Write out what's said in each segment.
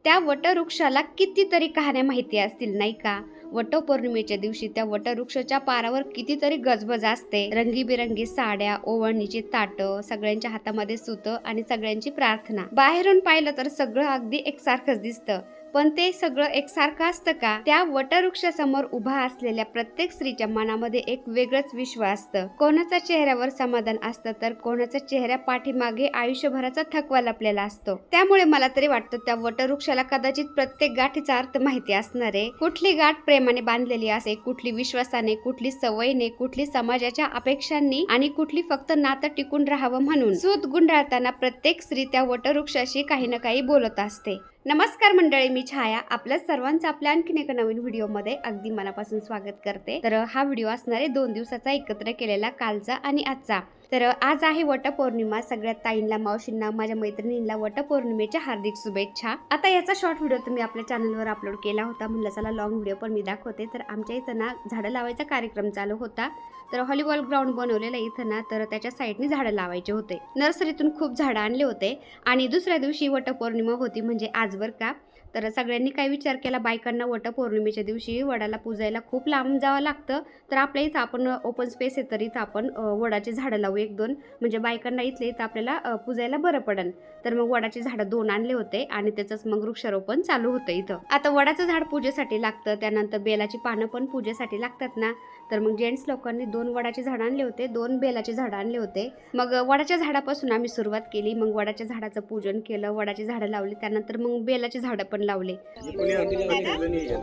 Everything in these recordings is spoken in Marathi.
त्या वटवृक्षाला कितीतरी कहाण्या माहिती असतील नाही का? वटपौर्णिमेच्या दिवशी त्या वटवृक्षाच्या पारावर कितीतरी गजबज असते. रंगीबिरंगी साड्या, ओवळणीची ताटं, सगळ्यांच्या हातामध्ये सुतं आणि सगळ्यांची प्रार्थना. बाहेरून पाहिलं तर सगळं अगदी एकसारखंच दिसतं, पण ते सगळं एकसारखं असतं का? त्या वटवृक्षासमोर उभा असलेल्या प्रत्येक स्त्रीच्या मनामध्ये एक वेगळंच विश्व असतं. कोणाच्या चेहऱ्यावर समाधान असतं तर कोणाच्या चेहऱ्या पाठीमागे आयुष्यभराचा थकवा लपलेला असतो. त्यामुळे मला तरी वाटतं त्या वटवृक्षाला कदाचित प्रत्येक गाठीचा अर्थ माहिती असणार आहे. कुठली गाठ प्रेमाने बांधलेली असते, कुठली विश्वासाने, कुठली सवयीने, कुठली समाजाच्या अपेक्षांनी आणि कुठली फक्त नातं टिकून राहावं म्हणून. सूत गुंडाळताना प्रत्येक स्त्री त्या वटवृक्षाशी काही ना काही बोलत असते. नमस्कार मंडळी, मी छाया आपल्या सर्वांचं आपल्या आणखीन एका नवीन व्हिडिओमध्ये अगदी मनापासून स्वागत करते. तर हा व्हिडिओ असणार आहे 2 दिवसाचा एकत्र केलेला, कालचा आणि आजचा. तर आज आहे वटपौर्णिमा. सगळ्या ताईंना, मावशींना, माझ्या मैत्रिणींना वटपौर्णिमेच्या हार्दिक शुभेच्छा. आता याचा शॉर्ट व्हिडिओ तुम्ही आपल्या चॅनलवर अपलोड केला होता, म्हणलं चला लॉंग व्हिडिओ पण मी दाखवते. तर आमच्या इथं ना झाडं लावायचा कार्यक्रम चालू होता. तर व्हॉलीबॉल ग्राउंड बनवलेलं इथं ना, तर त्याच्या साईडने झाडं लावायचे होते. नर्सरीतून खूप झाडं आणले होते आणि दुसऱ्या दिवशी वटपौर्णिमा होती, म्हणजे आज बरं का. तर सगळ्यांनी काय विचार केला, बायकांना वटपौर्णिमेच्या दिवशी वडाला पूजायला खूप लांब जावं लागतं, तर आपल्या इथं आपण ओपन स्पेस आहे तर इथं आपण वडाचे झाडं लावू 1-2, म्हणजे बायकांना इथले इथं आपल्याला पूजायला बरं पडेल. तर मग वडाचे झाडं 2 आणले होते आणि त्याचंच मग वृक्षारोपण चालू होतं इथं. आता वडाचं झाड पूजेसाठी लागतं, त्यानंतर बेलाची पानं पण पूजेसाठी लागतात ना. तर मग जेंट्स लोकांनी 2 वडाचे झाडं आणले होते, 2 बेलाचे झाडं आणले होते. मग वडाच्या झाडापासून आम्ही सुरुवात केली. मग वडाच्या झाडाचं पूजन केलं, वडाची झाडं लावली, त्यानंतर मग बेलाची झाडं पण लावले.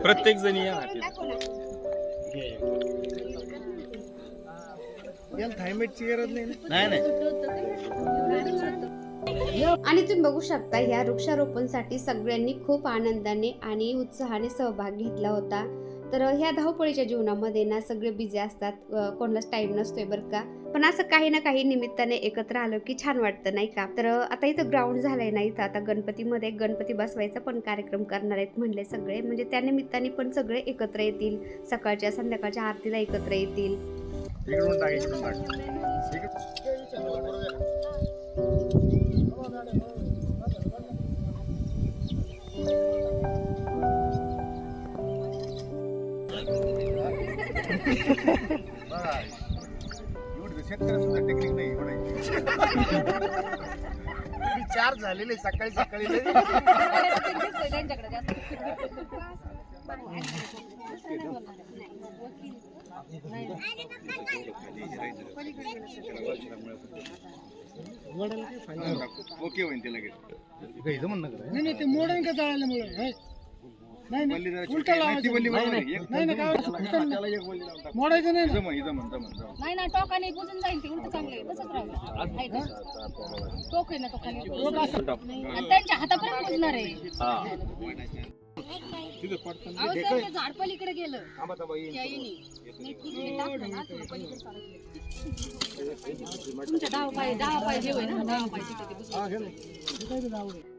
प्रत्येक जणी या आणि तुम्ही बघू शकता ह्या वृक्षारोपणसाठी सगळ्यांनी खूप आनंदाने आणि उत्साहाने सहभाग घेतला होता. तर ह्या धावपळीच्या जीवनामध्ये ना सगळे बिझी असतात, कोणालाच टाइम नसतोय बरं का. पण असं काही ना काही निमित्ताने एकत्र आलो की छान वाटतं नाही का. तर आता इथं ग्राउंड झालंय ना, इथं आता गणपतीमध्ये गणपती बसवायचा पण कार्यक्रम करणार आहेत म्हणले सगळे, म्हणजे त्या निमित्ताने पण सगळे एकत्र येतील. सकाळच्या संध्याकाळच्या आरतीला एकत्र येतील. टेक्निक नाही चार झालेले सकाळी सकाळी ओके होईल ते लगेच नाही ते मोडन का जळाल्यामुळे मोडायचं नाही ना, टोकाने बुजून जाईल ते उलट चांगलं तसंच राहू. टोक आहे ना, टोकाने त्यांच्या हातापर्यंत बुजणार आहे. झाड पलीकडे गेलं.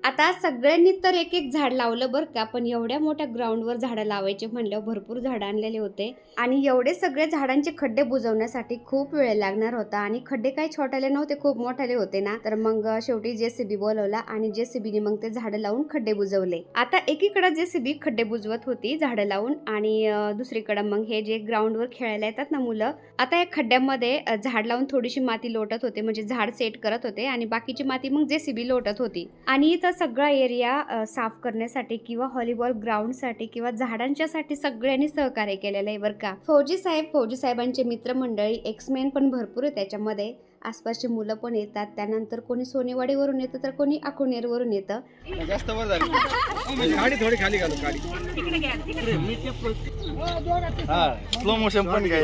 आता सगळ्यांनी तर एक एक झाड लावलं बरं का, पण एवढ्या मोठ्या ग्राउंडवर झाडं लावायचे म्हणल्यावर भरपूर झाडं आणलेले होते आणि एवढे सगळे झाडांचे खड्डे बुजवण्यासाठी खूप वेळ लागणार होता. आणि खड्डे काही छोटेले नव्हते, खूप मोठे होते ना. तर मग शेवटी JCB बोलवला आणि JCBने मग ते झाडं लावून खड्डे बुजवले. आता एकीकडे JCB खड्डे बुजवत होती झाडं लावून आणि दुसरीकडे मग हे जे ग्राउंडवर खेळायला येतात ना मुलं, आता या खड्ड्यामध्ये झाड लावून थोडीशी माती लोटत होते, म्हणजे झाड सेट करत होते आणि बाकीची माती मग JCB लोटत होती. आणि इथं सगळा एरिया साफ करण्यासाठी किंवा व्हॉलीबॉल ग्राउंडसाठी किंवा झाडांच्यासाठी सगळ्यांनी सहकार्य केलेलं आहे बरं का. फौजी साहेबांचे मित्रमंडळी, एक्समेन पण भरपूर आहे त्याच्यामध्ये. आसपासची मुलं पण येतात, त्यानंतर कोणी सोनेवाडीवरून येतं तर कोणी अकोनेरवरून येतं. जास्त वर झाली गाडी थोडी खाली घालू, गाडी हा स्लो मोशन पण घ्या.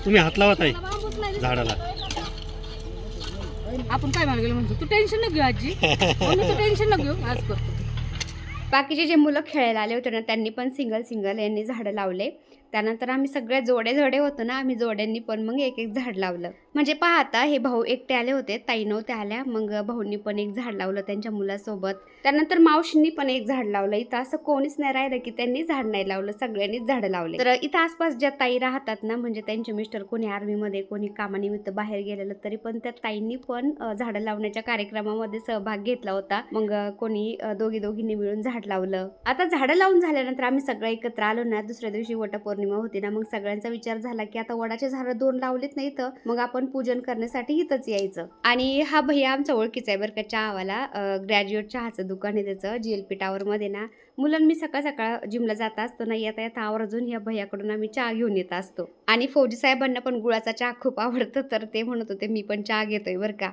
तुम्ही हात लावत आहे झाडाला. आपण काय मागेल म्हणतो, तू टेन्शन न घेऊ आजी, तू टेन्शन न घेऊ, आज करतो. बाकीचे जे मुलं खेळायला आले होते ना, त्यांनी पण सिंगल यांनी झाडं लावले. त्यानंतर आम्ही सगळ्या जोडे होतो ना, आम्ही जोड्यांनी पण मग एक एक झाड लावलं. म्हणजे पाहता हे भाऊ एकटे आले होते, ताई नव्हत्या आल्या. मग भाऊंनी पण एक झाड लावलं त्यांच्या मुलासोबत. त्यानंतर मावशींनी पण एक झाड लावलं. इथं असं कोणीच नाही राहिलं की त्यांनी झाड नाही लावलं, सगळ्यांनीच झाडं लावले. तर इथं आसपास ज्या ताई राहतात ना, म्हणजे त्यांचे मिस्टर कोणी आर्मीमध्ये, कोणी कामानिमित्त बाहेर गेलेलं, तरी पण त्या ताईंनी पण झाडं लावण्याच्या कार्यक्रमामध्ये सहभाग घेतला होता. मग कोणी दोघींनी मिळून झाड लावलं. आता झाडं लावून झाल्यानंतर आम्ही सगळे एकत्र आलो ना. दुसऱ्या दिवशी वटपौर्णिमा होती ना, मग सगळ्यांचा विचार झाला की आता वडाचे झाडं 2 लावलेत नाही तर मग आपण पूजन करण्यासाठी इथंच यायचं. आणि हा भैया आमचा ओळखीचा आहे बरं का, चहावाला. ग्रॅज्युएट चहाचं दुकान आहे त्याचं, GLP टावर मध्ये ना. मुलांनी सकाळ सकाळ जिमला जात असतो ना, येता येता आवर्जून या भैयाकडून आम्ही चहा घेऊन येत असतो. आणि फौजी साहेबांना पण गुळाचा चहा खूप आवडतो, तर ते म्हणत होते मी पण चहा घेतोय बरं का.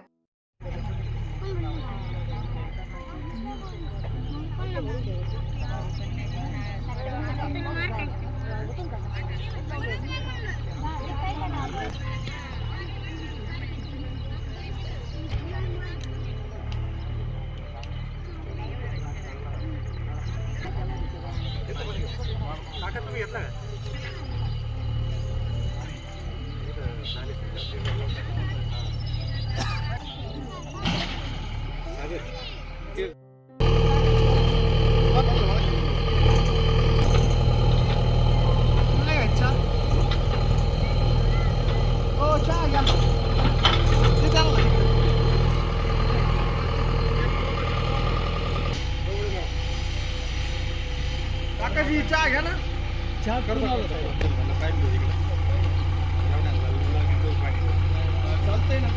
काकाजी चहा घ्या ना. चहा करून आलो चालतंय ना.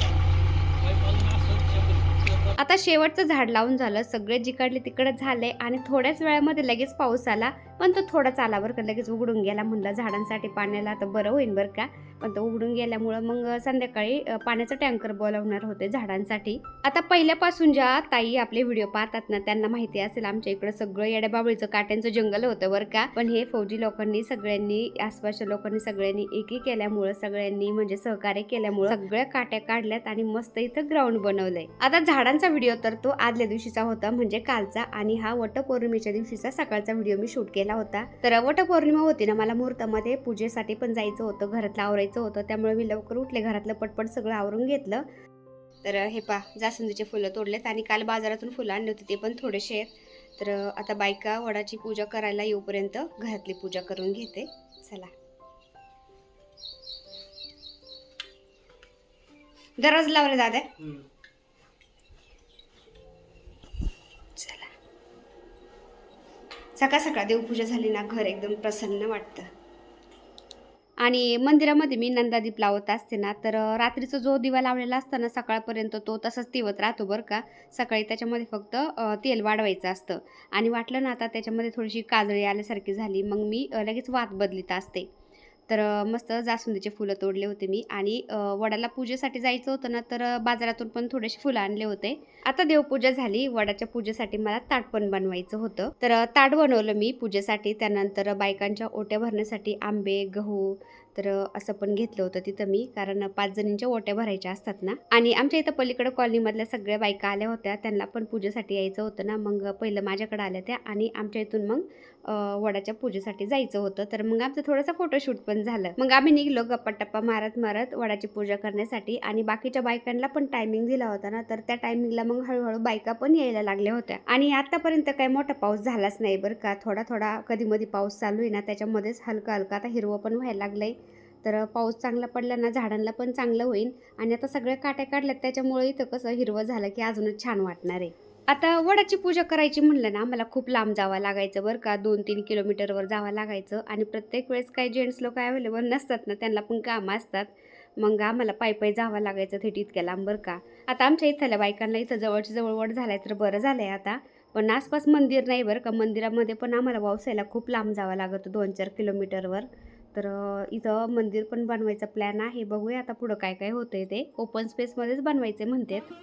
आता शेवटचं झाड लावून झालं, सगळे जिकडले तिकडे झाले आणि थोड्याच वेळामध्ये लगेच पाऊस आला. पण तो थोडाच आला बरं का, लगेच उघडून गेला. म्हणलं झाडांसाठी पाण्याला तर बरं होईल बरं का, पण तो उघडून गेल्यामुळं मग संध्याकाळी पाण्याचा टँकर बोलावणार होते झाडांसाठी. आता पहिल्यापासून ज्या ताई आपले व्हिडिओ पाहतात ना, त्यांना माहिती असेल आमच्या इकडे सगळं येड्याबाबळीचं काट्यांचं जंगल होतं बरं का. पण हे फौजी लोकांनी सगळ्यांनी, आसपासच्या लोकांनी सगळ्यांनी एकी केल्यामुळं, सगळ्यांनी म्हणजे सहकार्य केल्यामुळं सगळ्या काट्या काढल्यात आणि मस्त इथं ग्राउंड बनवलंय. आता झाडांचा व्हिडिओ तर तो आदल्या दिवशीचा होता, म्हणजे कालचा. आणि हा वटपौर्णिमेच्या दिवशीचा सकाळचा व्हिडिओ मी शूट केला होता. तर वटपौर्णिमा होती ना, मला मुहूर्तामध्ये पूजेसाठी पण जायचं होतं, घरातलं आवरायचं होतं. त्यामुळे मी लवकर उठले, घरातलं पटपट सगळं आवरून घेतलं. तर हे जास्वंदीचे फुलं तोडलेत आणि काल बाजारातून फुलं आणली होती, ते पण थोडेसे आहेत. तर आता बायका वडाची पूजा करायला येऊपर्यंत घरातली पूजा करून घेते. चला, दररोज लावले दादा. चला, सकाळ सकाळ देवपूजा झाली ना, घर एकदम प्रसन्न वाटतं. आणि मंदिरामध्ये मी नंदादीप लावत असते ना, तर रात्रीचा जो दिवा लावलेला असतो ना सकाळपर्यंत, तो तसाच दिवत राहतो बरं का. सकाळी त्याच्यामध्ये फक्त तेल वाढवायचं असतं. आणि वाटलं ना आता त्याच्यामध्ये थोडीशी काजळी आल्यासारखी झाली, मग मी लगेच वात बदलीत असते. तर मस्त जास्वंदीचे फुलं तोडले होते मी. आणि वडाला पूजेसाठी जायचं होतं ना, तर बाजारातून पण थोडेसे फुलं आणले होते. आता देवपूजा झाली, वडाच्या पूजेसाठी मला ताट पण बनवायचं होतं. तर ताट बनवलं मी पूजेसाठी. त्यानंतर बायकांच्या ओट्या भरण्यासाठी आंबे, गहू, तर असं पण घेतलं होतं तिथं मी, कारण 5 जणींच्या ओट्या भरायच्या असतात ना. आणि आमच्या इथं पलीकडे कॉलनीमधल्या सगळ्या बायका आल्या होत्या, त्यांना पण पूजेसाठी यायचं होतं ना. मग पहिलं माझ्याकडे आल्या त्या आणि आमच्या इथून मग वडाच्या पूजेसाठी जायचं होतं. तर मग आमचं थोडंसं फोटोशूट पण झालं. मग आम्ही निघलो गप्पा टप्पा मारत मारत वडाची पूजा करण्यासाठी. आणि बाकीच्या बायकांना पण टायमिंग दिला होता ना, तर त्या टायमिंगला मग हळूहळू बायका पण यायला लागल्या होत्या. आणि आतापर्यंत काही मोठा पाऊस झालाच नाही बरं का, थोडा थोडा कधी मधी पाऊस चालू आहे ना, त्याच्यामध्येच हलका हलका आता हिरवं पण व्हायला लागलंय. तर पाऊस चांगला पडला ना, झाडांना पण चांगलं होईल. आणि आता सगळ्या काट्या काढल्यात, त्याच्यामुळे इथं कसं हिरवं झालं की अजूनच छान वाटणार आहे. आता वडाची पूजा करायची म्हणलं ना, मला खूप लांब जावं लागायचं बरं का, 2-3 किलोमीटरवर जावं लागायचं. आणि प्रत्येक वेळेस काही जेंट्स लोक अवेलेबल नसतात ना, त्यांना पण कामं असतात. मग आम्हाला पायी जावं लागायचं थेट इतक्या लांब बरं का. आता आमच्या इथल्या बायकांना इथं जवळच्या जवळ वड झालाय तर बरं झालंय आता. पण आसपास मंदिर नाही बरं का, मंदिरामध्ये पण आम्हाला वावसायला खूप लांब जावं लागतं, 2-4 किलोमीटरवर. तर इथं मंदिर पण बनवायचा प्लॅन आहे, बघूया आता पुढं काय काय होतंय. ते ओपन स्पेसमध्येच बनवायचे म्हणतात.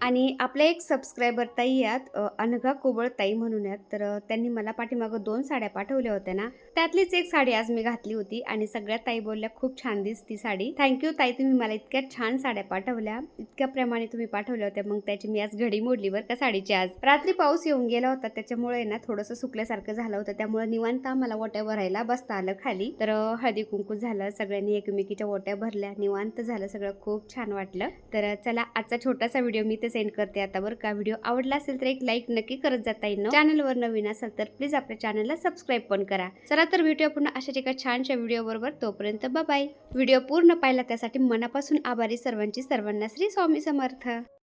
आणि आपल्या एक सबस्क्रायबर ताई यात अनघा कोबळ ताई म्हणून आहेत, तर त्यांनी मला पाठीमागं 2 साड्या पाठवल्या होत्या ना, त्यातलीच एक साडी आज मी घातली होती आणि सगळ्या ताई बोलल्या खूप छान दिसती साडी. थँक्यू ताई, तुम्ही मला इतक्या छान साड्या पाठवल्या, इतक्या प्रेमाने तुम्ही पाठवल्या होत्या. मग त्याची मी आज घडी मोडली बरं का साडीची. आज रात्री पाऊस येऊन गेला होता, त्याच्यामुळे ना थोडंसं सुकल्यासारखं झालं होतं, त्यामुळे निवांत आम्हाला ओट्या भरायला बसता आलं खाली. तर हळदी कुंकू झालं, सगळ्यांनी एकमेकीच्या ओट्या भरल्या, निवांत झालं सगळं, खूप छान वाटलं. तर चला आजचा छोटासा व्हिडिओ मी ते सेंड करते आता बरं का. व्हिडिओ आवडला असेल तर एक लाईक नक्की करत जाता येईल. चॅनलवर नवीन असेल तर प्लीज आपल्या चॅनलला सबस्क्राईब पण करा. चला तर भेटूया पुन्हा अशाच एका छानशा व्हिडिओ बरोबर. तोपर्यंत बाय. व्हिडिओ पूर्ण पाहिला त्यासाठी मनापासून आभारी सर्वांची. सर्वांना श्री स्वामी समर्थ.